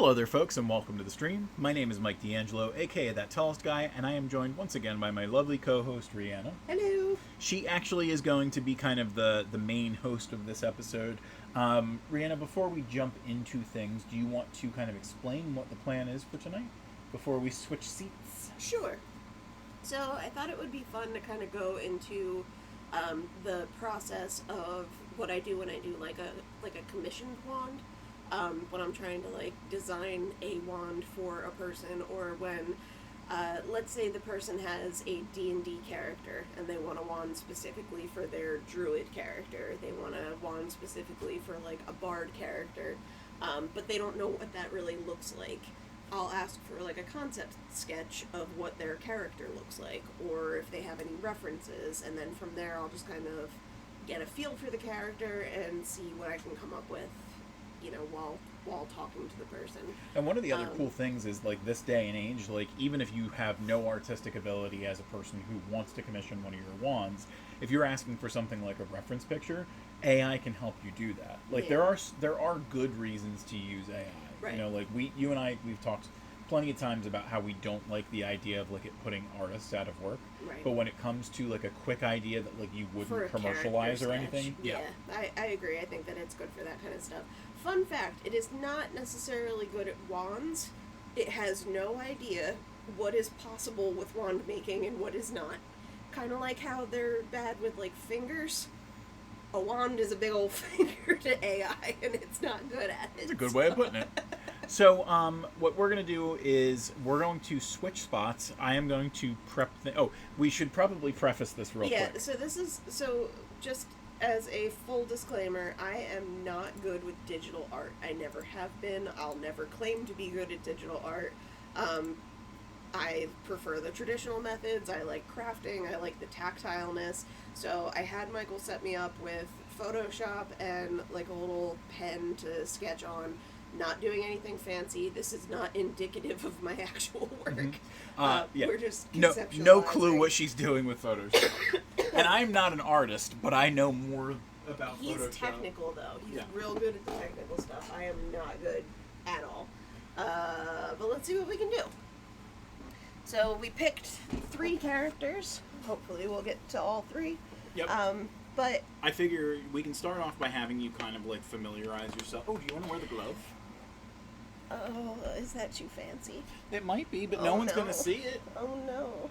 Hello there, folks, and welcome to the stream. My name is Mike D'Angelo, aka That Tellest Guy, and I am joined once again by my lovely co-host, Rhianna. Hello. She actually is going to be kind of the main host of this episode. Rhianna, before we jump into things, do you want to kind of explain what the plan is for tonight before we switch seats? Sure. So I thought it would be fun to kind of go into the process of what I do when I do like a commissioned wand. When I'm trying to like design a wand for a person, or when let's say the person has a D&D character and they want a wand specifically for their druid character, they want a wand specifically for like a bard character, but they don't know what that really looks like. I'll ask for like a concept sketch of what their character looks like, or if they have any references, and then from there I'll just kind of get a feel for the character and see what I can come up with, you know, while talking to the person. And one of the other cool things is, like, this day and age, like, even if you have no artistic ability as a person who wants to commission one of your wands, if you're asking for something like a reference picture, AI can help you do that. Like, Yeah. there are good reasons to use AI. Right. You know, like, you and I, we've talked plenty of times about how we don't like the idea of, like, it putting artists out of work. Right. But when it comes to, like, a quick idea that, like, you For a wouldn't commercialize or character anything. sketch. Yeah, I agree. I think that it's good for that kind of stuff. Fun fact, it is not necessarily good at wands. It has no idea what is possible with wand making and what is not. Kind of like how they're bad with, like, fingers. A wand is a big old finger to AI, and it's not good at it. That's a good way of putting it. So, what we're going to do is we're going to switch spots. I am going to prep... we should probably preface this real quick. Yeah, so just as a full disclaimer, I am not good with digital art. I never have been. I'll never claim to be good at digital art. I prefer the traditional methods. I like crafting. I like the tactileness. So I had Michael set me up with Photoshop and like a little pen to sketch on. Not doing anything fancy. This is not indicative of my actual work. Mm-hmm. Yeah. We're just no conceptualizing. clue what she's doing with Photoshop. And I'm not an artist, but I know more about He's Photoshop. technical, though. He's real good at the technical stuff. I am not good at all. But let's see what we can do. So we picked 3 characters. Hopefully we'll get to all 3. Yep. But I figure we can start off by having you kind of like familiarize yourself. Oh, do you want to wear the glove? oh, is that too fancy? It might be, but Oh, no one's no. going to see it. Oh no.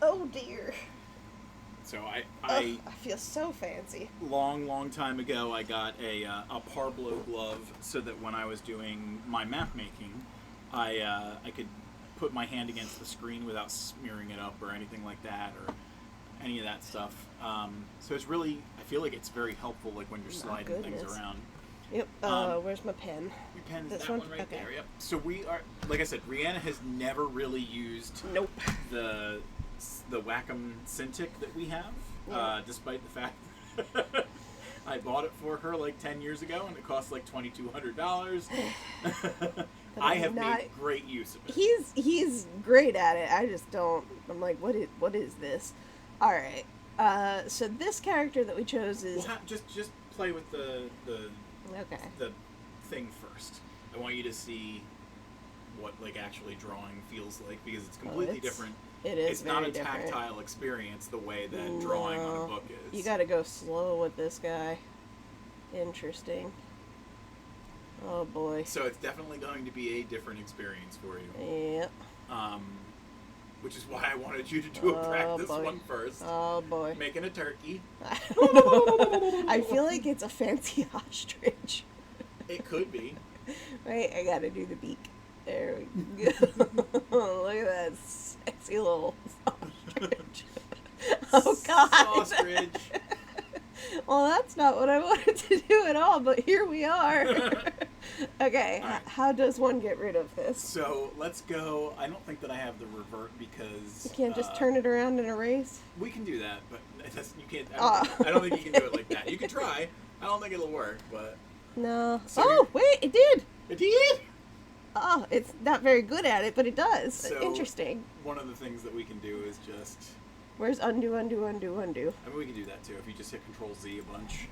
Oh dear. So I feel so fancy. long time ago, I got a Parblo glove so that when I was doing my map making, I could put my hand against the screen without smearing it up or anything like that, or any of that stuff. So it's really, I feel like it's very helpful, like when you're sliding things around. Yep. Where's my pen? Your pen's This that one? one right Okay. there. Yep. So we are, like I said, Rhianna has never really used Nope. the Wacom Cintiq that we have, despite the fact I bought it for her like 10 years ago and it cost like $2,200. I have made great use of it. He's great at it. I just don't. I'm like, what is this? All right. So this character that we chose is Just play with the okay. the thing first. I want you to see what like actually drawing feels like, because it's completely different. It is. It's not a different. tactile experience the way that drawing on a book is. You got to go slow with this guy. Interesting. Oh boy. So it's definitely going to be a different experience for you. Yep. Which is why I wanted you to do a practice one first. Oh boy. Making a turkey. I feel like it's a fancy ostrich. It could be. Right, I gotta do the beak. There we go. Look at that sexy little ostrich. Oh god. Ostrich. Well, that's not what I wanted to do at all, but here we are. Okay, All right. How does one get rid of this? So let's go. I don't think that I have the revert because You can't just turn it around and erase? We can do that, but you can't. Oh, I don't think you can do it like that. You can try. I don't think it'll work, but No. So wait, it did! it did. Oh, it's not very good at it, but it does. So- Interesting. One of the things that we can do is just. Where's undo, undo, undo, undo? I mean, we can do that too if you just hit Control Z a bunch.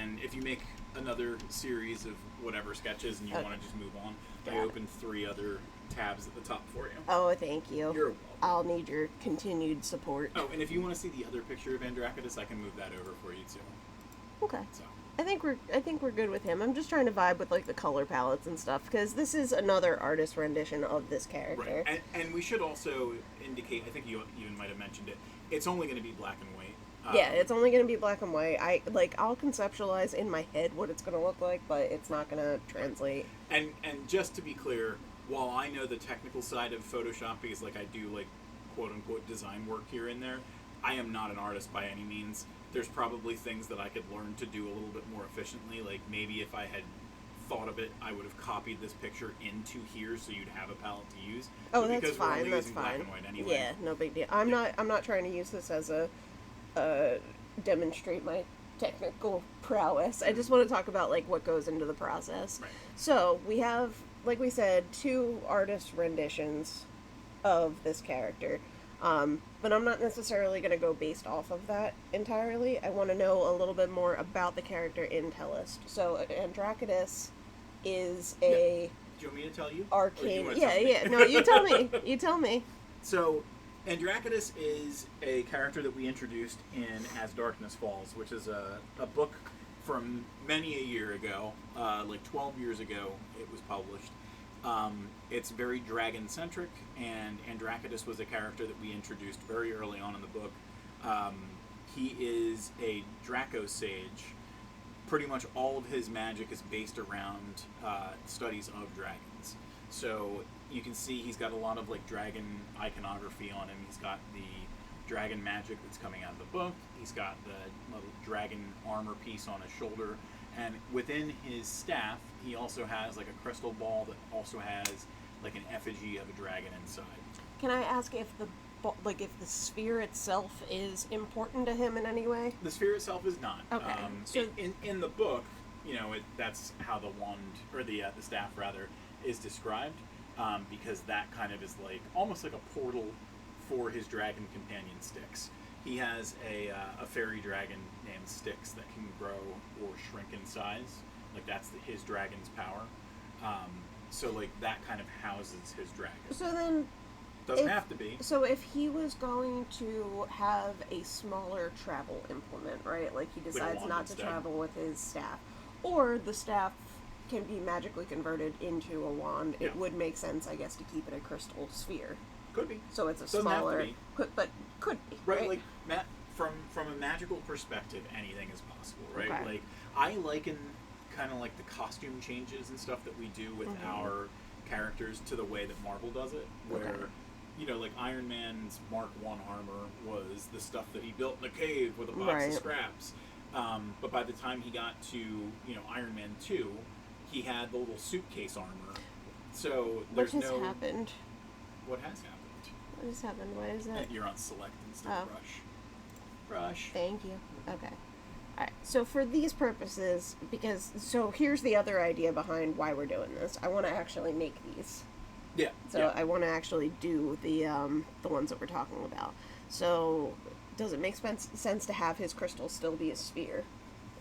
and if you make another series of whatever sketches and you want to just move on, I opened 3 other tabs at the top for you. Oh, thank you. You're welcome. I'll need your continued support. Oh, and if you want to see the other picture of Andrakitis, I can move that over for you too. Okay. So. I think we're good with him. I'm just trying to vibe with like the color palettes and stuff because this is another artist rendition of this character. Right. And we should also indicate. I think you even might have mentioned it. It's only going to be black and white. Yeah, it's only going to be black and white. I'll conceptualize in my head what it's going to look like, but it's not going to translate. And just to be clear, while I know the technical side of Photoshop because like I do like quote unquote design work here and there, I am not an artist by any means. There's probably things that I could learn to do a little bit more efficiently. Like maybe if I had thought of it, I would have copied this picture into here so you'd have a palette to use. Oh, but that's because fine. We're only That's using fine. Black and white anyway. Yeah, no big deal. I'm not trying to use this as a demonstrate my technical prowess. I just want to talk about like what goes into the process. Right. So we have, like we said, 2 artist renditions of this character. But I'm not necessarily going to go based off of that entirely. I want to know a little bit more about the character in Tellest. So Andrakitis is a Do you want me to tell you? arcane. Or do you want to tell me? Yeah. No, you tell me. You tell me. So, Andrakitis is a character that we introduced in As Darkness Falls, which is a book from many a year ago, like 12 years ago it was published. It's very dragon-centric, and Andrakitis was a character that we introduced very early on in the book. He is a Draco Sage. Pretty much all of his magic is based around studies of dragons. So you can see he's got a lot of like dragon iconography on him. He's got the dragon magic that's coming out of the book. He's got the little dragon armor piece on his shoulder. And within his staff, he also has like a crystal ball that also has like an effigy of a dragon inside. Can I ask if the sphere itself is important to him in any way? The sphere itself is not. Okay. So in the book, that's how the wand or the staff rather is described, because that kind of is like almost like a portal for his dragon companion Styx. He has a fairy dragon named Styx that can grow or shrink in size. Like that's his dragon's power. So like that kind of houses his dragon. So then, doesn't have to be. So if he was going to have a smaller travel implement, right? Like he decides not to travel with his staff, or the staff can be magically converted into a wand, it would make sense, I guess, to keep it a crystal sphere. Could be. So it's a Doesn't smaller, have to be. but could be. Right, like from a magical perspective, anything is possible, right? Okay. Like I liken kind of like the costume changes and stuff that we do with our characters to the way that Marvel does it, where like Iron Man's Mark I armor was the stuff that he built in a cave with a box of scraps. But by the time he got to Iron Man 2, he had the little suitcase armor. So there's What has happened? What has happened? What has happened? What is it? You're on select instead of brush. Thank you. Okay. Alright, so for these purposes, so here's the other idea behind why we're doing this. I want to actually make these. Yeah. So I want to actually do the ones that we're talking about. So does it make sense to have his crystal still be a sphere?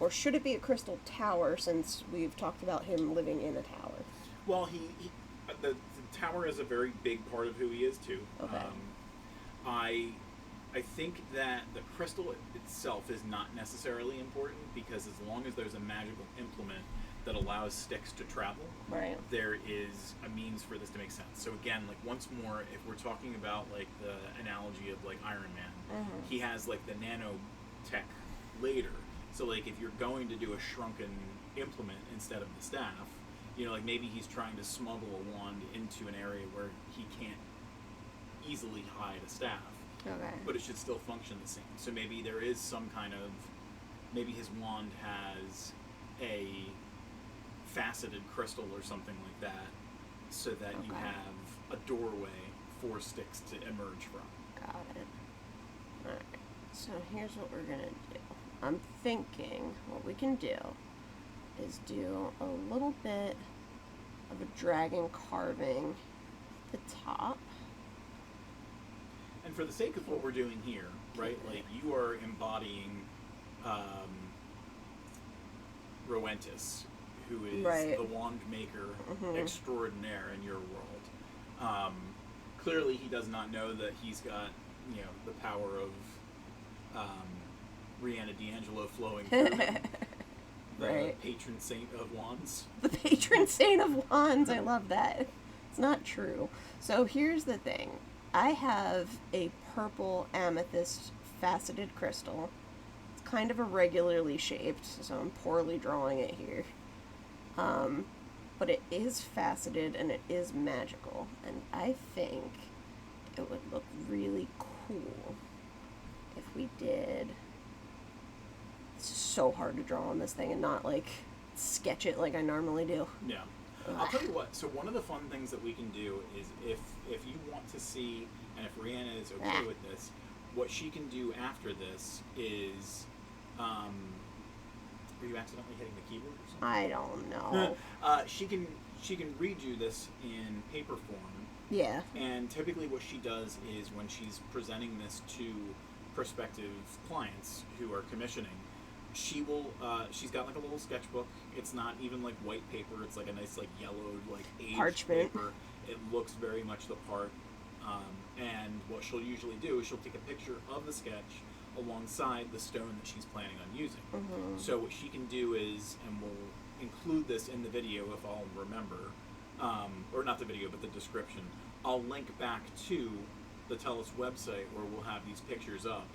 Or should it be a crystal tower, since we've talked about him living in a tower? Well, the tower is a very big part of who he is too. Okay. I think that the crystal itself is not necessarily important, because as long as there's a magical implement that allows Styx to travel, there is a means for this to make sense. So again, like once more, if we're talking about like the analogy of like Iron Man, he has like the nanotech later. So like if you're going to do a shrunken implement instead of the staff, like maybe he's trying to smuggle a wand into an area where he can't easily hide a staff. Okay. But it should still function the same. So maybe there is some kind of, maybe his wand has a faceted crystal or something like that, so that you have a doorway for Styx to emerge from. Got it. Alright, so here's what we're gonna do. I'm thinking what we can do is do a little bit of a dragon carving at the top. And for the sake of what we're doing here, right, like you are embodying Roentis, who is Right. the Wandmaker Mm-hmm. extraordinaire in your world. Clearly, he does not know that he's got, the power of Rhianna D'Angelo flowing through him, the Right. patron saint of wands. The patron saint of wands. I love that. It's not true. So here's the thing. I have a purple amethyst faceted crystal. It's kind of irregularly shaped, so I'm poorly drawing it here. But it is faceted and it is magical, and I think it would look really cool if we did. It's so hard to draw on this thing and not like sketch it like I normally do. Yeah. I'll tell you what. So one of the fun things that we can do is if you want to see, and if Rhianna is okay with this, what she can do after this is, were you accidentally hitting the keyboard or something? I don't know. She can read you this in paper form. Yeah. And typically what she does is when she's presenting this to prospective clients who are commissioning, she's got like a little sketchbook. It's not even like white paper. It's like a nice like yellowed like aged Parchment. paper. It looks very much the part. And what she'll usually do is she'll take a picture of the sketch alongside the stone that she's planning on using. Mm-hmm. So what she can do is, and we'll include this in the video if I'll remember, or not the video, but the description. I'll link back to the Tellest website where we'll have these pictures up,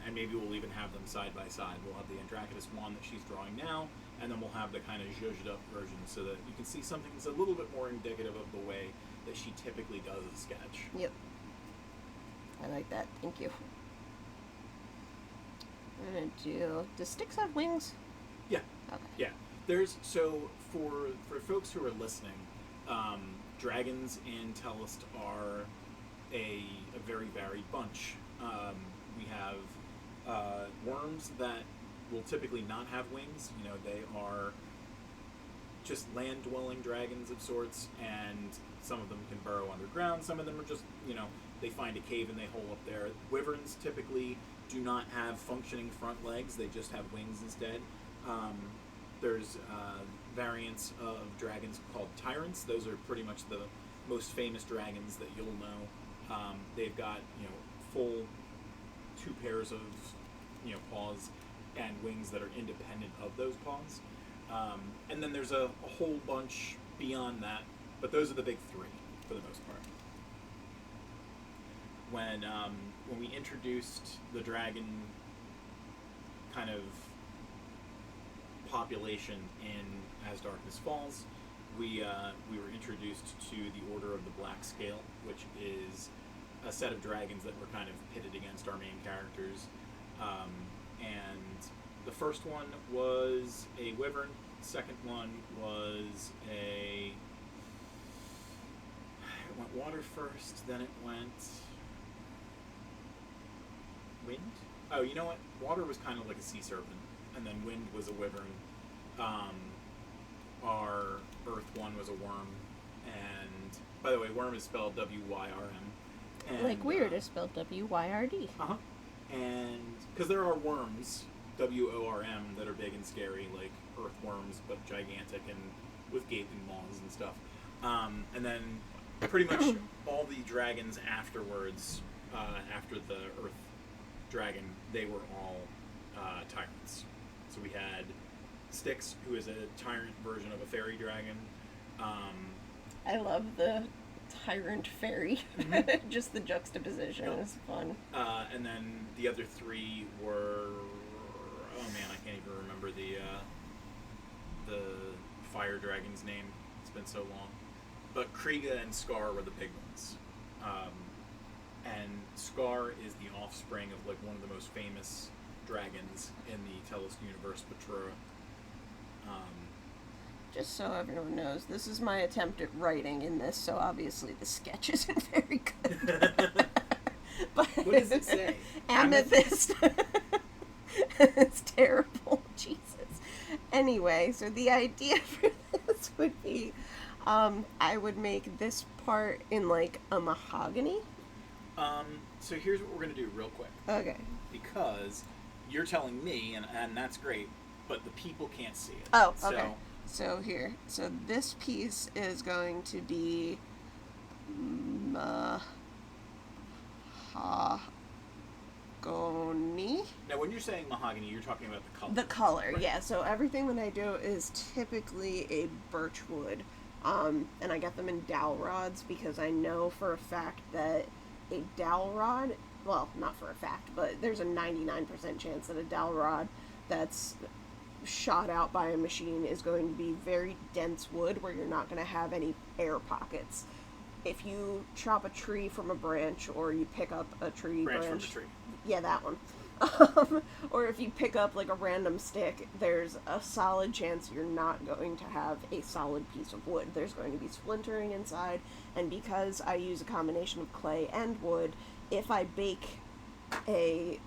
and maybe we'll even have them side by side. We'll have the Andrakitis wand that she's drawing now, and then we'll have the kind of zhuzhed up version so that you can see something that's a little bit more indicative of the way that she typically does a sketch. Yep. I like that. Thank you. I'm gonna do. Does sticks have wings? Yeah. Okay. Yeah. There's for folks who are listening, dragons in Tellest are a very varied bunch. We have worms that will typically not have wings. They are just land-dwelling dragons of sorts, and some of them can burrow underground. Some of them are just, they find a cave and they hole up there. Wyverns typically do not have functioning front legs. They just have wings instead. There's variants of dragons called tyrants. Those are pretty much the most famous dragons that you'll know. They've got, full 2 pairs of, paws and wings that are independent of those paws. And then there's a whole bunch beyond that, but those are the big 3 for the most part. When we introduced the dragon kind of population in As Darkness Falls, we were introduced to the Order of the Black Scale, which is a set of dragons that were kind of pitted against our main characters. And the first one was a wyvern. The second one was it went water first, then it went wind. Oh, you know what? Water was kind of like a sea serpent, and then wind was a wyvern. Our earth one was a worm, and by the way, worm is spelled W-Y-R-M. And, Like weird is spelled W-Y-R-D. Uh-huh. And because there are worms, W-O-R-M, that are big and scary, like earthworms, but gigantic and with gaping maws and stuff. And then pretty much all the dragons afterwards, after the earth dragon, they were all tyrants. So we had Styx, who is a tyrant version of a fairy dragon. I love the tyrant fairy. Mm-hmm. Just the juxtaposition is fun. And then the other 3 were, oh man, I can't even remember the fire dragon's name. It's been so long. But Kriega and Scar were the big ones. And Scar is the offspring of like one of the most famous dragons in the Tellest universe, Petrura. Just so everyone knows, this is my attempt at writing in this, so obviously the sketch isn't very good. But What does it say? Amethyst. It's terrible. Jesus. Anyway, so the idea for this would be, I would make this part in like a mahogany. So here's what we're going to do real quick. Okay. Because you're telling me, and that's great, but the people can't see it. Oh, okay. So here. So this piece is going to be mahogany. Now, when you're saying mahogany, you're talking about the color. The color, right? yeah. So everything that I do is typically a birch wood. And I get them in dowel rods because I know for a fact that a dowel rod, well, not for a fact, but there's a 99% chance that a dowel rod that's shot out by a machine is going to be very dense wood where you're not going to have any air pockets. If you chop a tree from a branch, or you pick up a tree branch from a tree. Yeah, that one. Or if you pick up like a random stick, there's a solid chance you're not going to have a solid piece of wood. There's going to be splintering inside, and because I use a combination of clay and wood, if I bake a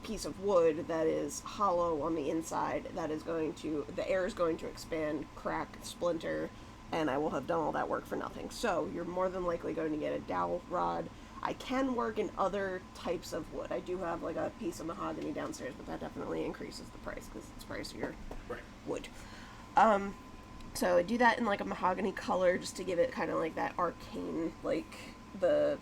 piece of wood that is hollow on the inside, the air is going to expand, crack, splinter, and I will have done all that work for nothing. So you're more than likely going to get a dowel rod. I can work in other types of wood. I do have like a piece of mahogany downstairs, but that definitely increases the price because it's pricier wood. So I do that in like a mahogany color just to give it kind of like that arcane, like the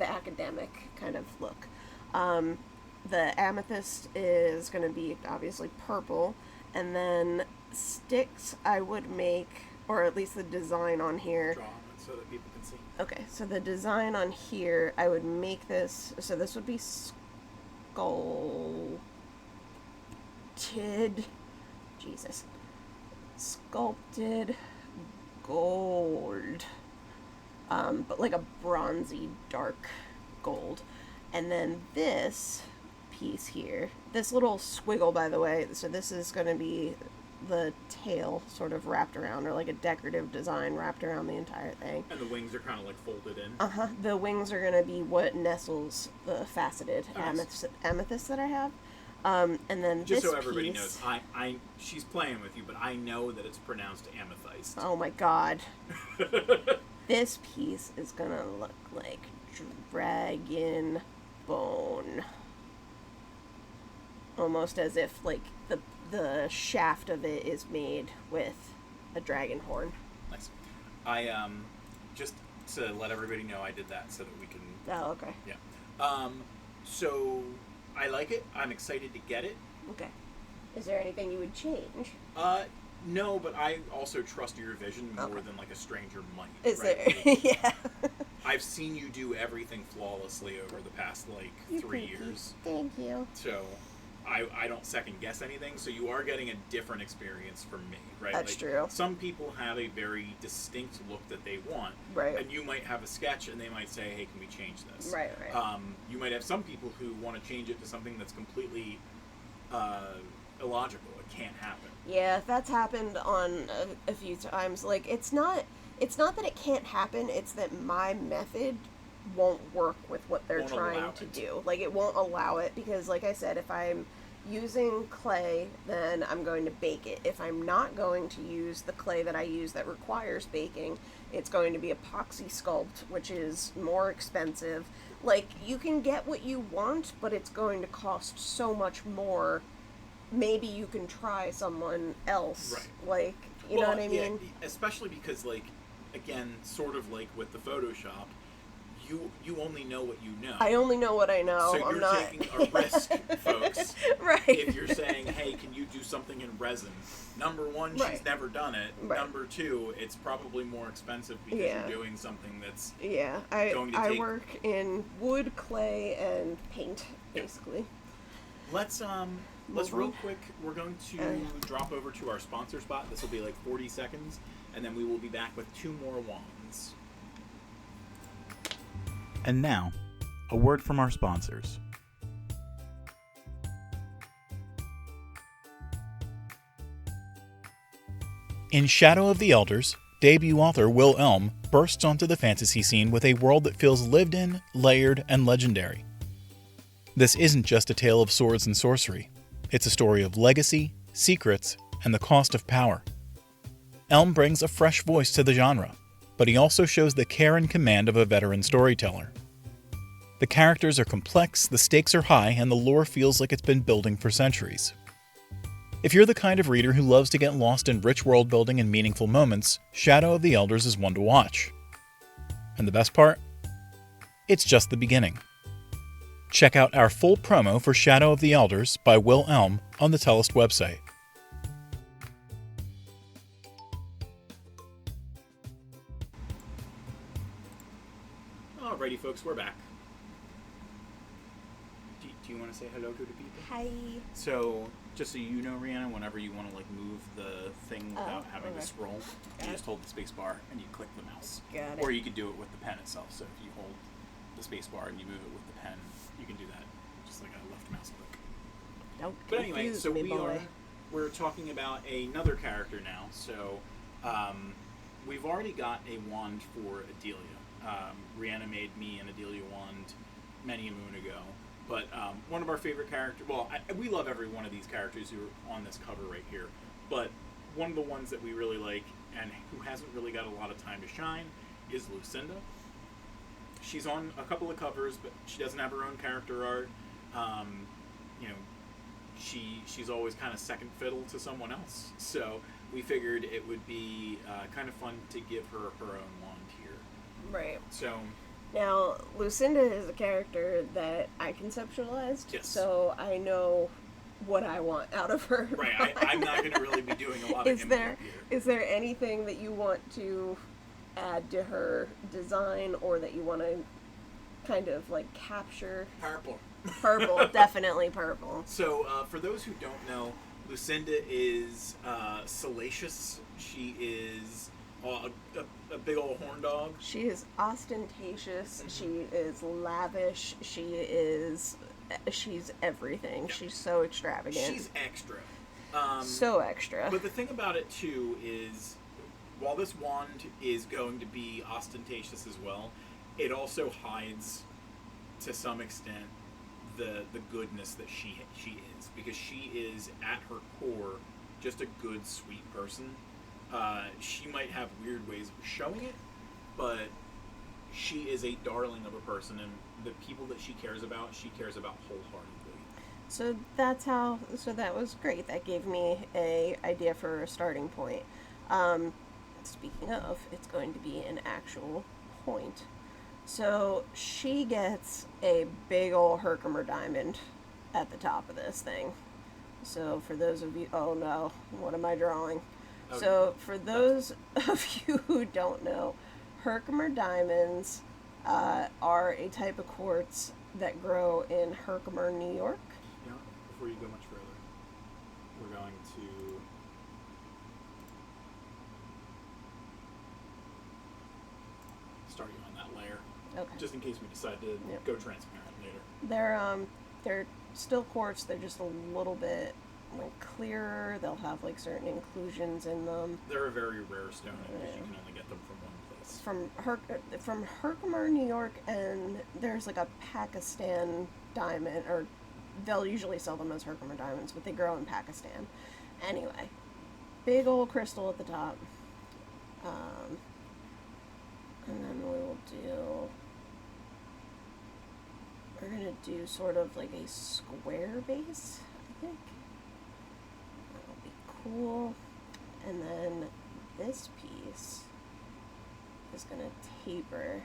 academic kind of look. The amethyst is going to be obviously purple, and then sticks I would make, or at least the design on here. Draw them so that people can see. Okay, so the design on here, I would make this, so this would be sculpted gold, but like a bronzy dark gold. And then this piece here, this little squiggle, by the way, so this is going to be the tail sort of wrapped around, or like a decorative design wrapped around the entire thing. And the wings are kind of like folded in. The wings are going to be what nestles the faceted amethyst that I have. And then just this so everybody piece, knows, she's playing with you, but I know that it's pronounced amethyst. Oh my god. This piece is going to look like dragon bone. Almost as if like the shaft of it is made with a dragon horn. Nice. I just to let everybody know I did that so that we can. Oh, okay. Yeah. So I like it. I'm excited to get it. Okay. Is there anything you would change? No, but I also trust your vision more than like a stranger might. Is right? there? Yeah. I've seen you do everything flawlessly over the past like 3 years. Thank you. So I don't second guess anything, so you are getting a different experience from me, right? That's true. Some people have a very distinct look that they want, right? And you might have a sketch, and they might say, "Hey, can we change this?" Right. You might have some people who want to change it to something that's completely illogical. It can't happen. Yeah, that's happened on a few times. Like, it's not that it can't happen. It's that my method won't work with what they're trying to do. Like, it won't allow it because, like I said, if I'm using clay, then I'm going to bake it. If I'm not going to use the clay that I use that requires baking, it's going to be epoxy sculpt, which is more expensive. Like, you can get what you want, but it's going to cost so much more. Maybe you can try someone else. Right. Like, you know what I mean? Yeah, especially because, like, again, sort of like with the Photoshop, you only know what you know. I only know what I know. So you're taking a risk, folks. Right. If you're saying, hey, can you do something in resin? Number one, she's never done it. Right. Number two, it's probably more expensive because you're doing something that's going to I work in wood, clay, and paint, basically. Let's real quick, we're going to drop over to our sponsor spot. This will be like 40 seconds, and then we will be back with 2 more wands. And now, a word from our sponsors. In Shadow of the Elders, debut author Will Elm bursts onto the fantasy scene with a world that feels lived in, layered, and legendary. This isn't just a tale of swords and sorcery. It's a story of legacy, secrets, and the cost of power. Elm brings a fresh voice to the genre, but he also shows the care and command of a veteran storyteller. The characters are complex, the stakes are high, and the lore feels like it's been building for centuries. If you're the kind of reader who loves to get lost in rich world building and meaningful moments, Shadow of the Elders is one to watch. And the best part? It's just the beginning. Check out our full promo for Shadow of the Elders by Will Elm on the Tellest website. Alrighty, folks, we're back. Do you want to say hello to the people? Hi. So, just so you know, Rhianna, whenever you want to move the thing without having to scroll, you just hold the space bar and you click the mouse. Got it. Or you could do it with the pen itself. So if you hold the space bar and you move it with the pen, you can do that just like a left mouse click. Don't But anyway, confuse so me, boy. we're talking about another character now. So we've already got a wand for Adelia. Rhianna made me an Adelia wand many a moon ago. But one of our favorite characters, we love every one of these characters who are on this cover right here. But one of the ones that we really like and who hasn't really got a lot of time to shine is Lucinda. She's on a couple of covers, but she doesn't have her own character art. She's always kind of second fiddle to someone else. So we figured it would be kind of fun to give her own wand here. Right. So Now, Lucinda is a character that I conceptualized, Yes. so I know what I want out of her. right, I'm not going to really be doing a lot of input here. Is there anything that you want to add to her design, or that you want to kind of like capture? Purple. Purple, definitely purple. So, for those who don't know, Lucinda is salacious. She is a big old horn dog. She is ostentatious. She is lavish. She's everything. Yeah. She's so extravagant. She's extra. So extra. But the thing about it, too, is while this wand is going to be ostentatious as well, it also hides, to some extent, the goodness that she is. Because she is, at her core, just a good, sweet person. She might have weird ways of showing it, but she is a darling of a person, and the people that she cares about wholeheartedly. So that was great. That gave me a idea for a starting point. Speaking of, it's going to be an actual point. So she gets a big ol' Herkimer diamond at the top of this thing. So for those of you, oh no, what am I drawing? Oh, So for those of you who don't know, Herkimer diamonds are a type of quartz that grow in Herkimer, New York. You know, before you go much further, we're going to start you on that layer, Okay. just in case we decide to Yep. go transparent later. They're still quartz. They're just a little bit like clearer. They'll have like certain inclusions in them. They're a very rare stone because you can only get them from one place. From Herkimer, New York, and there's like a Pakistan diamond, or they'll usually sell them as Herkimer diamonds, but they grow in Pakistan. Anyway, big old crystal at the top. And then we're gonna do sort of like a square base, I think. That'll be cool. And then this piece is gonna taper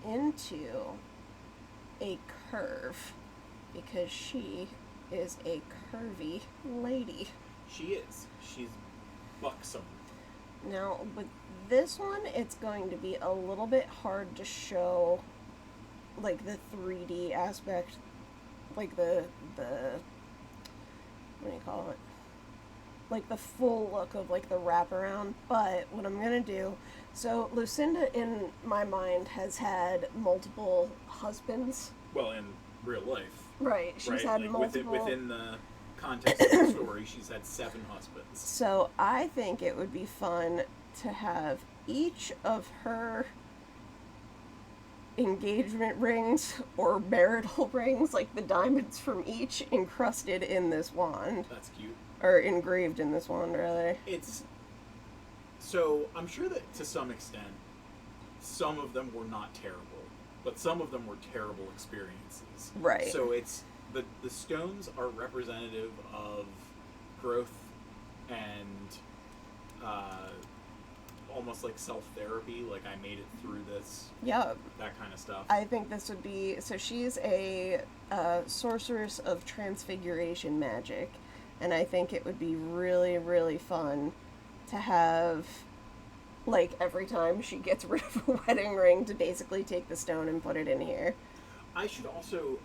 into a curve because she is a curvy lady. She is. She's buxom. Now, with this one, it's going to be a little bit hard to show, like, the 3D aspect, like the what do you call it? Like, the full look of, like, the wraparound, but what I'm gonna do, so Lucinda, in my mind, has had multiple husbands. Well, in real life. Right, she's right? had Like multiple... within the context of the story, she's had 7 husbands. So I think it would be fun to have each of her engagement rings or marital rings, like the diamonds from each, encrusted in this wand. That's cute. Or engraved in this wand, rather. It's... So, I'm sure that to some extent, some of them were not terrible. but some of them were terrible experiences. Right. So it's the stones are representative of growth and almost like self-therapy, like I made it through this, Yeah. that kind of stuff. I think this would be, so she's a sorceress of transfiguration magic, and I think it would be really, really fun to have, like, every time she gets rid of a wedding ring, to basically take the stone and put it in here. I should also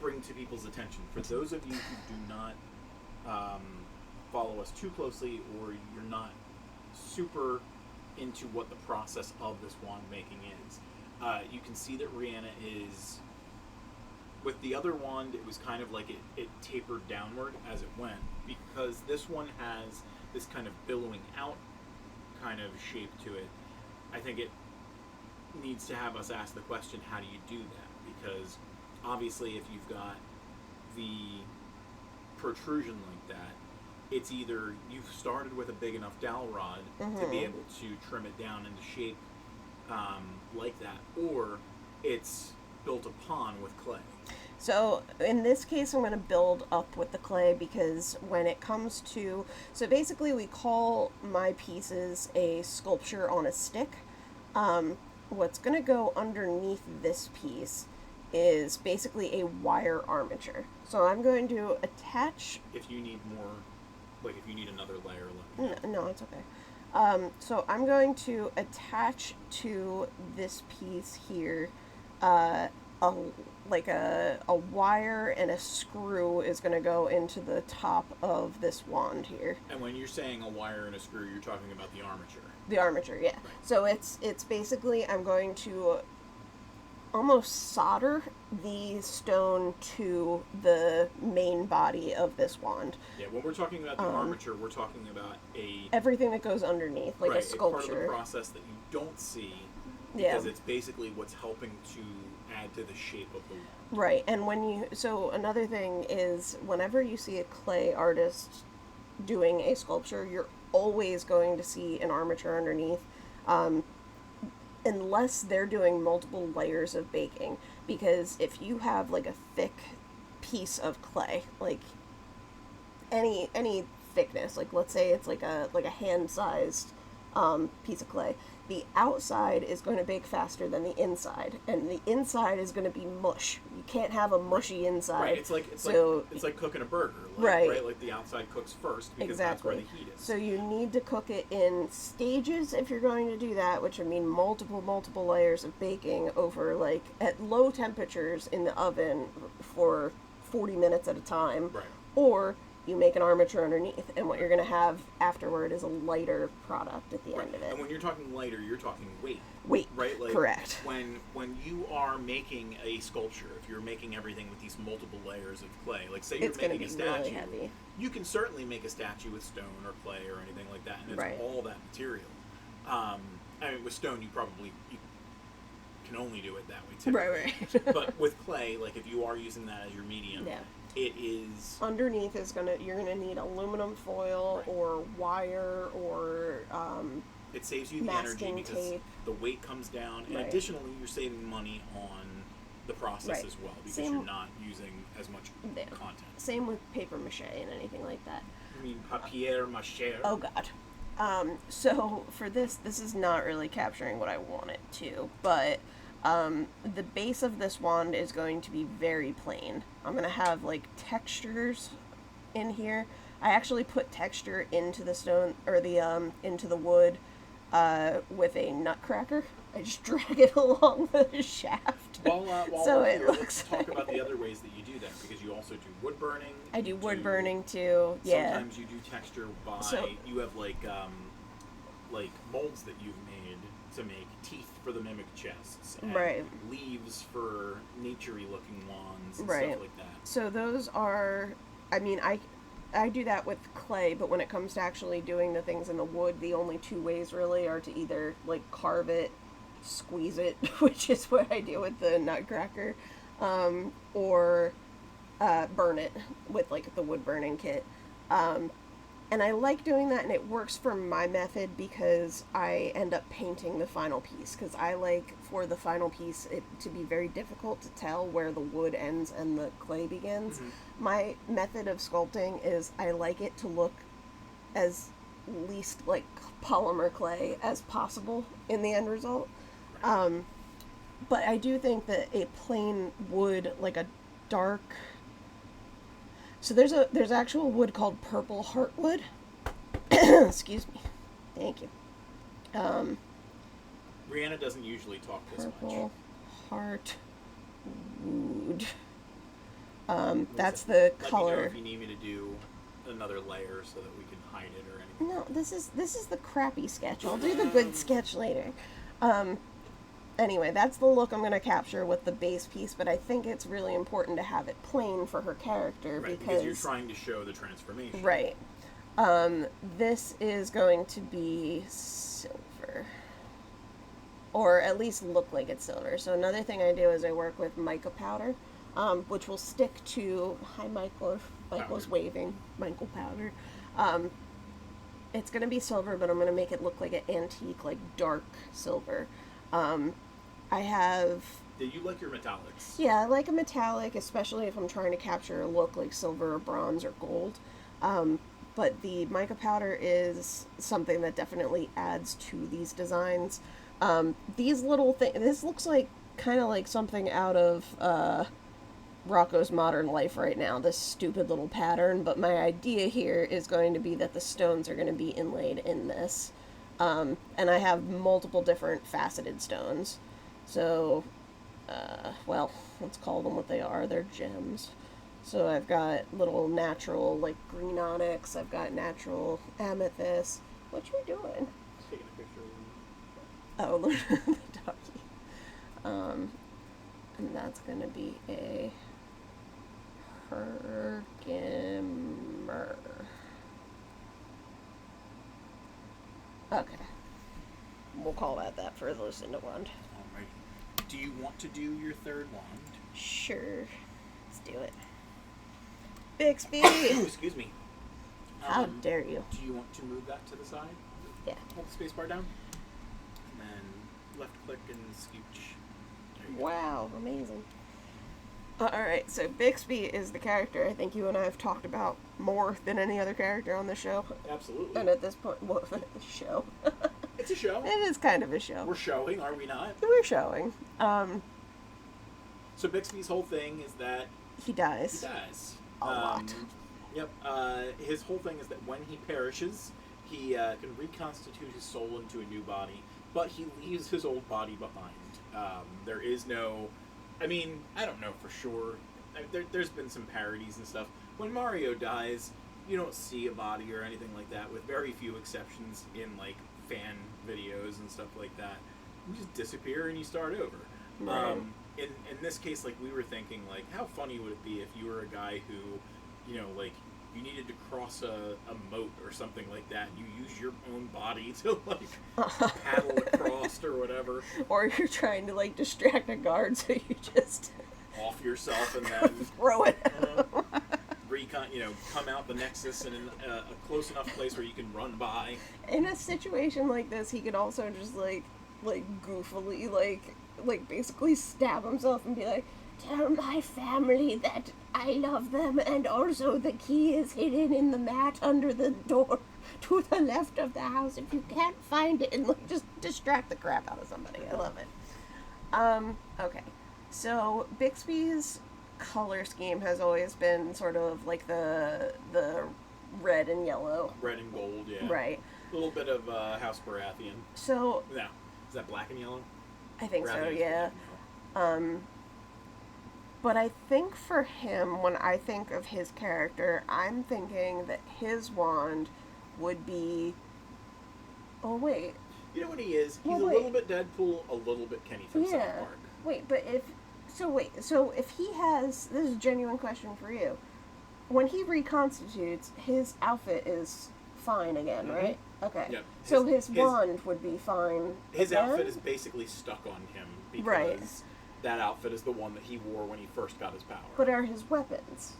bring to people's attention, for those of you who do not follow us too closely, or you're not super into what the process of this wand making is, you can see that Rhianna is, with the other wand, it was kind of like it tapered downward as it went, because this one has this kind of billowing out kind of shape to it. I think it needs to have us ask the question, how do you do that? Because obviously if you've got the protrusion like that, it's either you've started with a big enough dowel rod to be able to trim it down into shape like that, or it's built upon with clay. So in this case, I'm going to build up with the clay, because when it comes to, so basically we call my pieces a sculpture on a stick. What's going to go underneath this piece is basically a wire armature. So I'm going to attach... If you need more, like if you need another layer, let me know. No, it's okay. So I'm going to attach to this piece here a wire, and a screw is going to go into the top of this wand here. And when you're saying a wire and a screw, you're talking about the armature. The armature, yeah. Right. So it's basically, I'm going to almost solder the stone to the main body of this wand. Yeah, when we're talking about the armature, we're talking about everything that goes underneath, like a sculpture. It's part of the process that you don't see, because it's basically what's helping to add to the shape of the wand. Right, and so another thing is, whenever you see a clay artist doing a sculpture, you're always going to see an armature underneath, unless they're doing multiple layers of baking. Because if you have like a thick piece of clay, like any thickness, like let's say it's like a hand-sized piece of clay, the outside is going to bake faster than the inside, and the inside is going to be mush. You can't have a mushy inside. Right. It's like cooking a burger. Right. Like the outside cooks first, because that's where the heat is. So you need to cook it in stages if you're going to do that, which would mean multiple layers of baking over, like, at low temperatures in the oven for 40 minutes at a time. Right. Or you make an armature underneath, and what you're going to have afterward is a lighter product at the end of it. And when you're talking lighter, you're talking weight. Weight, right? Like, correct. When you are making a sculpture, if you're making everything with these multiple layers of clay, like say you're making a statue, really heavy. You can certainly make a statue with stone or clay or anything like that, and it's all that material. I mean, with stone, you can only do it that way typically. Right. But with clay, like if you are using that as your medium, it is underneath you're gonna need aluminum foil or wire or it saves you the energy because tape. The weight comes down, and additionally you're saving money on the process as well, because you're not using as much content. Same with paper mache and anything like that. You mean papier mâché? Oh god. So for this is not really capturing what I want it to, but the base of this wand is going to be very plain. I'm going to have like textures in here. I actually put texture into the stone, or into the wood, with a nutcracker. I just drag it along the shaft. While so we're it here, looks let's talk about the other ways that you do that, because you also do wood burning. I do wood burning too. Yeah. Sometimes you do texture by you have like molds that you've made to make teeth for the mimic chests, and leaves for naturey looking wands and stuff like that. So those are, I mean, I do that with clay, but when it comes to actually doing the things in the wood, the only two ways really are to either like carve it, squeeze it, which is what I do with the nutcracker, or burn it with like the wood burning kit. And And I like doing that, and it works for my method because I end up painting the final piece. Because I like, for the final piece, it to be very difficult to tell where the wood ends and the clay begins. My method of sculpting is I like it to look as least like polymer clay as possible in the end result. But I do think that a plain wood, like a dark... So there's actual wood called purple heartwood. Excuse me. Thank you. Rhianna doesn't usually talk this much. Purple heartwood. That's the color. Let me know if you need me to do another layer so that we can hide it or anything. No, this is the crappy sketch. I'll do the good sketch later. Anyway, that's the look I'm going to capture with the base piece, but I think it's really important to have it plain for her character, right, because you're trying to show the transformation. Right. This is going to be silver. Or at least look like it's silver. So another thing I do is I work with mica powder, which will stick to... Hi, Michael. Michael's waving. Michael powder. It's going to be silver, but I'm going to make it look like an antique, like dark silver. I have... Do you like your metallics? Yeah, I like a metallic, especially if I'm trying to capture a look like silver or bronze or gold. But the mica powder is something that definitely adds to these designs. These little things... This looks like kind of like something out of Rocco's Modern Life right now, this stupid little pattern. But my idea here is going to be that the stones are going to be inlaid in this. And I have multiple different faceted stones. So, well, let's call them what they are. They're gems. So I've got little natural, like, green onyx. I've got natural amethyst. What you doing? Just taking a picture of Oh, look at the doggy. And that's going to be a Herkimer. Okay. We'll call that for the Lucinda wand. Alright. Do you want to do your third wand? Sure. Let's do it. Bixby! Excuse me. How dare you? Do you want to move that to the side? Yeah. Hold the space bar down. And then left click and scooch. There you go. Wow, amazing. Alright, so Bixby is the character I think you and I have talked about more than any other character on the show. Absolutely. And at this point, well, the show. It's a show. It is kind of a show. We're showing, are we not? We're showing. So Bixby's whole thing is that He dies. he dies. A lot. Yep. His whole thing is that when he perishes, he can reconstitute his soul into a new body, but he leaves his old body behind. There is no... I mean, I don't know for sure. There's been some parodies and stuff. When Mario dies, you don't see a body or anything like that, with very few exceptions in, like, fan videos and stuff like that. You just disappear and you start over. Right. In this case, like, we were thinking, like, how funny would it be if you were a guy who, you know, like, you needed to cross a moat or something like that, and you use your own body to, like, paddle across or whatever. Or you're trying to, like, distract a guard, so you just... Off yourself and then... throw it. Come out the Nexus in a close enough place where you can run by. In a situation like this, he could also just, like goofily, like basically stab himself and be like, tell my family that I love them, and also the key is hidden in the mat under the door to the left of the house if you can't find it, and like just distract the crap out of somebody. I love it. Okay. So Bixby's color scheme has always been sort of like the red and yellow. Red and gold, yeah. Right. A little bit of House Baratheon. So No. Is that black and yellow? I think so, Baratheon's yeah. black and yellow. But I think for him, when I think of his character, I'm thinking that his wand would be... Oh, wait. You know what he is? He's Well, a wait. little bit Deadpool, a little bit Kenny from South Park. Wait, but if... So if he has... This is a genuine question for you. When he reconstitutes, his outfit is fine again, Mhm. right? Okay. Yep. So his wand would be fine His again? outfit is basically stuck on him because Right. that outfit is the one that he wore when he first got his power. But are his weapons?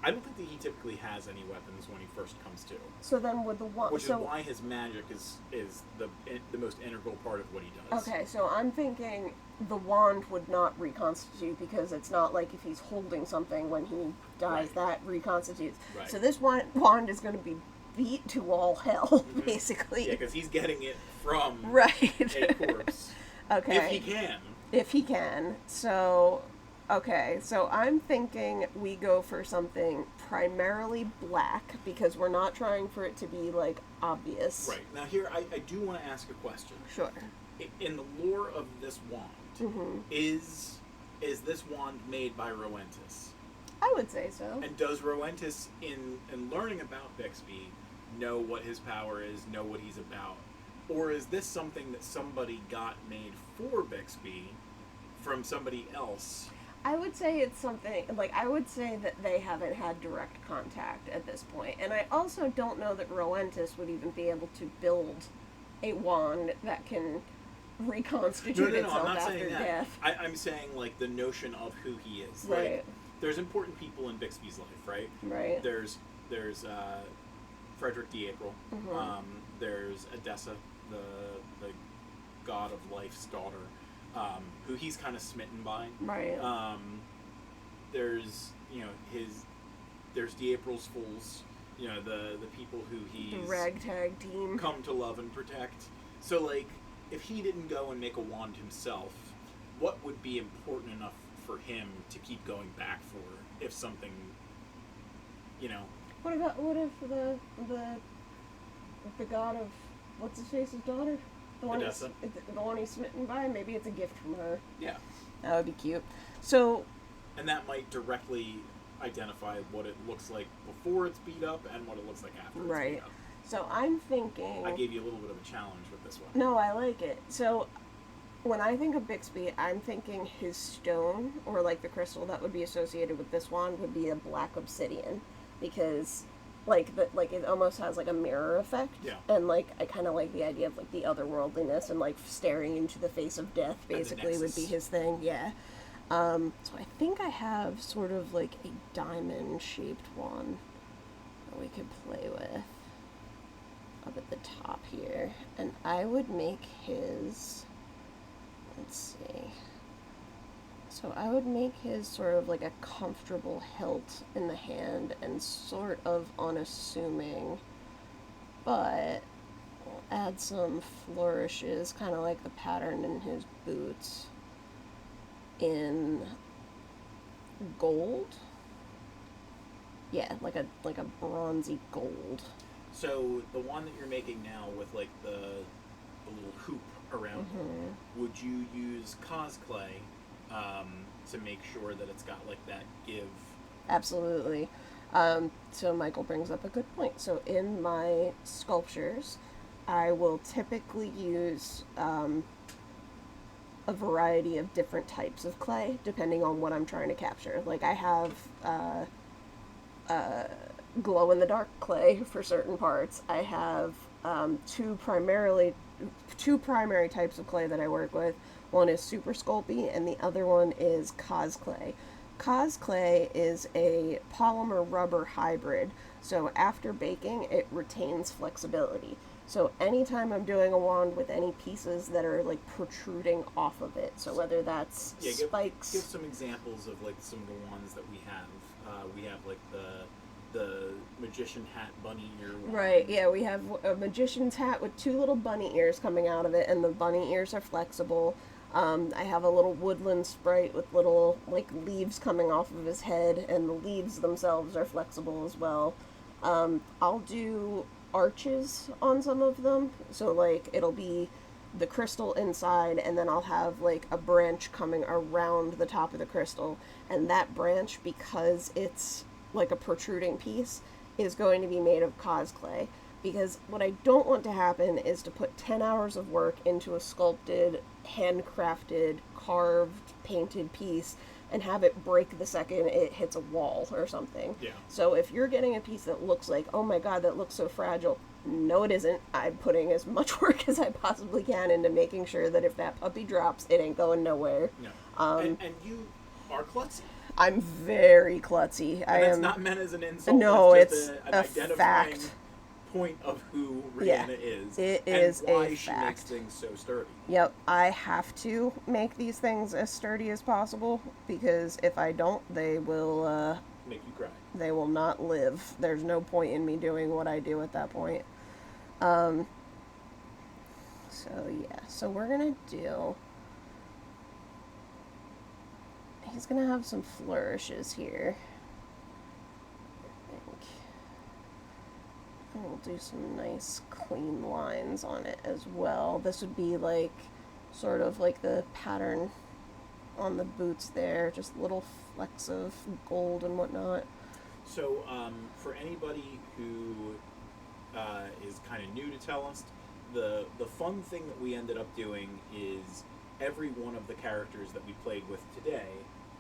I don't think that he typically has any weapons when he first comes to. So then with the wand... Which is why his magic is the most integral part of what he does. Okay, so I'm thinking the wand would not reconstitute because it's not like if he's holding something when he dies, that reconstitutes. Right. So this wand is going to be beat to all hell, basically. Yeah, because he's getting it from a corpse. Okay. If he can. If he can. So, okay, so I'm thinking we go for something primarily black because we're not trying for it to be, like, obvious. Right. Now here, I do want to ask a question. Sure. In the lore of this wand, is this wand made by Rhoentis? I would say so. And does Rhoentis, in learning about Bixby, know what his power is, know what he's about? Or is this something that somebody got made for Bixby from somebody else? I would say it's something, like, I would say that they haven't had direct contact at this point. And I also don't know that Rhoentis would even be able to build a wand that can reconstitute itself I'm not after saying that. death. I'm saying, like, the notion of who he is. Right. Like, there's important people in Bixby's life, right? Right. There's Frederick d'April. There's Edessa, the god of life's daughter, who he's kind of smitten by. Right. There's there's d'April's fools, the people who he's the ragtag team come to love and protect. So, like, if he didn't go and make a wand himself, what would be important enough for him to keep going back for if something, What if the god of what's his face's daughter? The one he's smitten by? Maybe it's a gift from her. Yeah. That would be cute. So. And that might directly identify what it looks like before it's beat up and what it looks like after it's beat up. So I'm thinking. I gave you a little bit of a challenge with this one. No, I like it. So when I think of Bixby, I'm thinking his stone, or like the crystal that would be associated with this wand, would be a black obsidian, because it almost has like a mirror effect. Yeah. And like I kind of like the idea of like the otherworldliness and like staring into the face of death basically would be his thing. Yeah. So I think I have sort of like a diamond shaped one that we could play with up at the top here, and I would make his, let's see, so I would make his sort of like a comfortable hilt in the hand and sort of unassuming, but we'll add some flourishes, kind of like the pattern in his boots, in gold. Yeah, like a bronzy gold. So the one that you're making now with like the little hoop around it, would you use cosplay to make sure that it's got like that give? Absolutely. So Michael brings up a good point. So in my sculptures, I will typically use a variety of different types of clay depending on what I'm trying to capture. Like I have glow-in-the-dark clay for certain parts. I have two primary types of clay that I work with. One is Super Sculpey, and the other one is Cos Clay. Cos Clay is a polymer rubber hybrid, so after baking, it retains flexibility. So anytime I'm doing a wand with any pieces that are like protruding off of it, so whether that's spikes. Give some examples of like some of the ones that we have. We have like the magician hat bunny ear one. Right, yeah, we have a magician's hat with two little bunny ears coming out of it, and the bunny ears are flexible. I have a little woodland sprite with little like leaves coming off of his head, and the leaves themselves are flexible as well. I'll do arches on some of them, so like it'll be the crystal inside, and then I'll have like a branch coming around the top of the crystal, and that branch, because it's like a protruding piece, is going to be made of Cos Clay. Because what I don't want to happen is to put 10 hours of work into a sculpted, handcrafted, carved, painted piece and have it break the second it hits a wall or something. Yeah. So if you're getting a piece that looks like, oh my god, that looks so fragile, no it isn't. I'm putting as much work as I possibly can into making sure that if that puppy drops, it ain't going nowhere. No. And you are klutzy. I'm very klutzy. And I that's am not meant as an insult. No, that's it's just an a identifying fact. point of who Yeah, Rhianna is. it and is why a she makes fact. things so sturdy. Yep, I have to make these things as sturdy as possible because if I don't, they will Make you cry. they will not live. There's no point in me doing what I do at that point. So yeah, so we're gonna do. He's gonna have some flourishes here. I think. And we'll do some nice clean lines on it as well. This would be like sort of like the pattern on the boots there, just little flecks of gold and whatnot. So, for anybody who is kind of new to Tellest, the fun thing that we ended up doing is every one of the characters that we played with today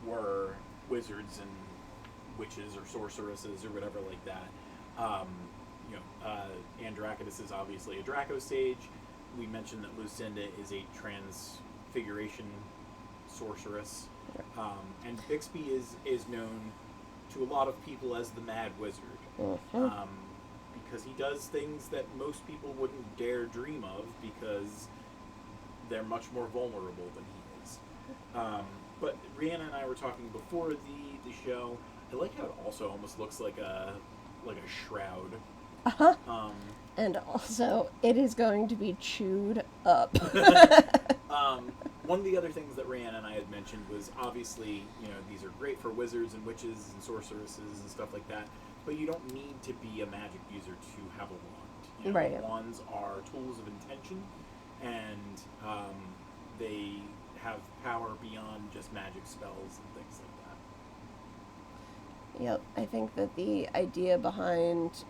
were wizards and witches or sorceresses or whatever like that. Androckitus is obviously a Draco sage. We mentioned that Lucinda is a transfiguration sorceress. And Bixby is known to a lot of people as the Mad Wizard. Because he does things that most people wouldn't dare dream of because they're much more vulnerable than he is. But Rhianna and I were talking before the show. I like how it also almost looks like a shroud. And also, it is going to be chewed up. One of the other things that Rhianna and I had mentioned was obviously, these are great for wizards and witches and sorceresses and stuff like that, but you don't need to be a magic user to have a wand. Right. Wands are tools of intention, and they have power beyond just magic spells and things like that. Yep, I think that the idea behind,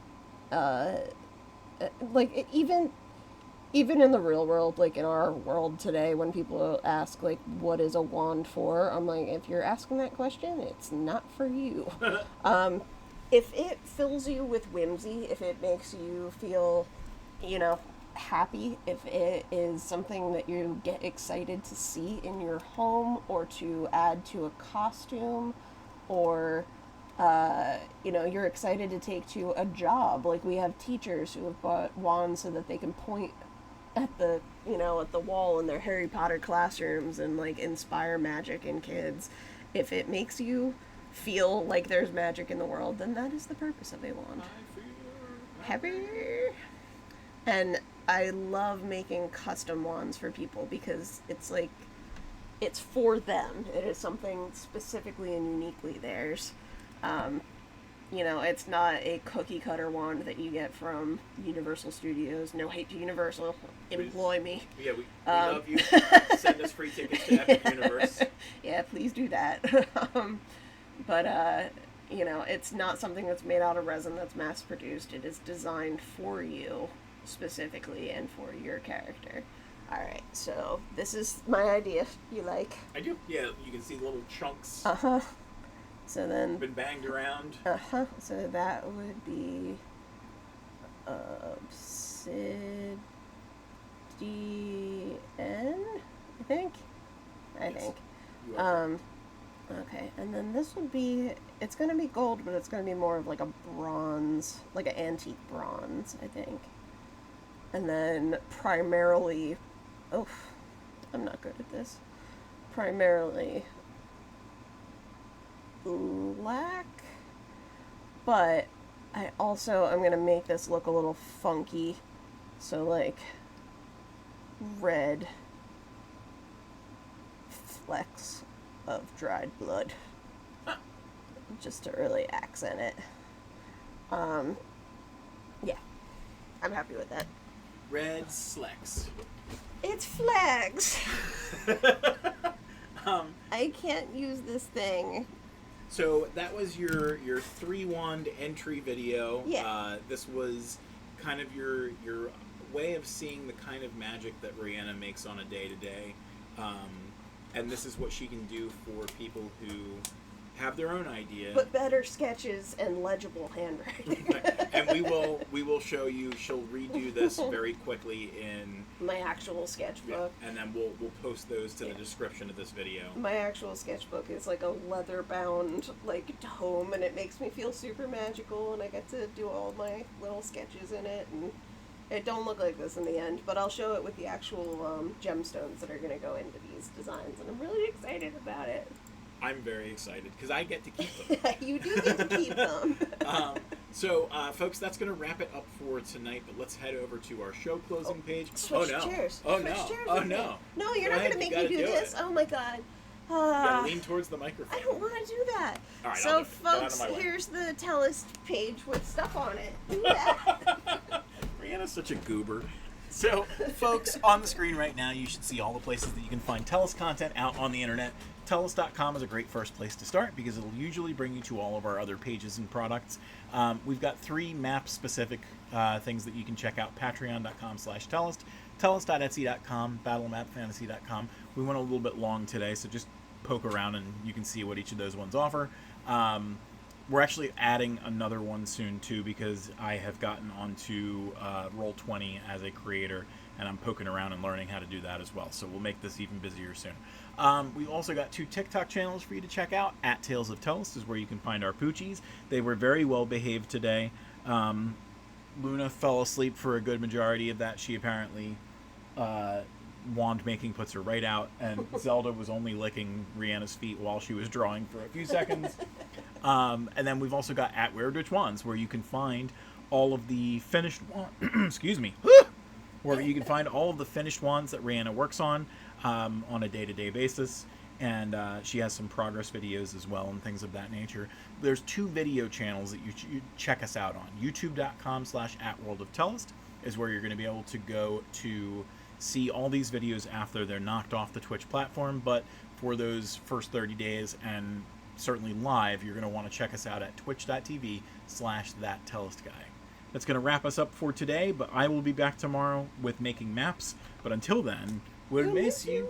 even in the real world, like in our world today, when people ask, like, what is a wand for? I'm like, if you're asking that question, it's not for you. If it fills you with whimsy, if it makes you feel, happy, if it is something that you get excited to see in your home or to add to a costume or you're excited to take to a job. Like we have teachers who have bought wands so that they can point at the wall in their Harry Potter classrooms and like inspire magic in kids. If it makes you feel like there's magic in the world, then that is the purpose of a wand. I feel Happy. And I love making custom wands for people because it's like it's for them. It is something specifically and uniquely theirs. It's not a cookie cutter wand that you get from Universal Studios. No hate to Universal. Employ me. Yeah, we love you. Send us free tickets to Epic Universe. Yeah, please do that. But it's not something that's made out of resin that's mass produced. It is designed for you specifically and for your character. Alright, so this is my idea. You like? I do. Yeah, you can see little chunks. So then Been banged around. So that would be obsidian, I think. You are Okay, and then this would be, it's going to be gold, but it's going to be more of like a bronze, like an antique bronze, I think. And then primarily, I'm not good at this. Primarily black, but I'm going to make this look a little funky. So like red flecks of dried blood. Just to really accent it. Yeah. I'm happy with that. Red Slex. It's flags. I can't use this thing. So that was your 3-wand entry video. Yeah. This was kind of your way of seeing the kind of magic that Rhianna makes on a day-to-day. And this is what she can do for people who have their own idea. But better sketches and legible handwriting. And we will show you. She'll redo this very quickly in My actual sketchbook. yeah, and then we'll post those to the description of this video. My actual sketchbook is like a leather bound like tome, and it makes me feel super magical, and I get to do all my little sketches in it, and it don't look like this in the end, but I'll show it with the actual gemstones that are going to go into these designs, and I'm really excited about it. I'm very excited because I get to keep them. You do get to keep them. So, folks, that's going to wrap it up for tonight. But let's head over to our show closing page. Switch no! chairs. Oh Switch no! chairs Oh with me. no! No, you're Go not ahead, going to you make me gotta do do this. it. Oh my god. You gotta lean towards the microphone. I don't want to do that. All right, so, I'll do it. Get out of folks, my way. here's the Tellest page with stuff on it. Do that. Rhianna's such a goober. So, folks, on the screen right now, you should see all the places that you can find Tellest content out on the internet. Tellest.com is a great first place to start because it'll usually bring you to all of our other pages and products. We've got 3 map-specific things that you can check out: patreon.com/Tellest, Tellest.etsy.com, battlemapfantasy.com. We went a little bit long today, so just poke around and you can see what each of those ones offer. We're actually adding another one soon too because I have gotten onto Roll20 as a creator, and I'm poking around and learning how to do that as well. So we'll make this even busier soon. We've also got 2 TikTok channels for you to check out. At Tales of Tellest is where you can find our poochies. They were very well behaved today. Luna fell asleep for a good majority of that. She apparently wand making puts her right out, and Zelda was only licking Rhianna's feet while she was drawing for a few seconds. And then we've also got at Weirdwitch Wands, where you can find all of the finished excuse me, where you can find all of the finished wands that Rhianna works on a day-to-day basis, and she has some progress videos as well and things of that nature. There's 2 video channels that you check us out on. YouTube.com/@WorldOfTellest is where you're going to be able to go to see all these videos after they're knocked off the Twitch platform, but for those first 30 days and certainly live, you're going to want to check us out at twitch.tv/ThatTellestGuy. That's going to wrap us up for today, but I will be back tomorrow with making maps. But until then, we'll miss you.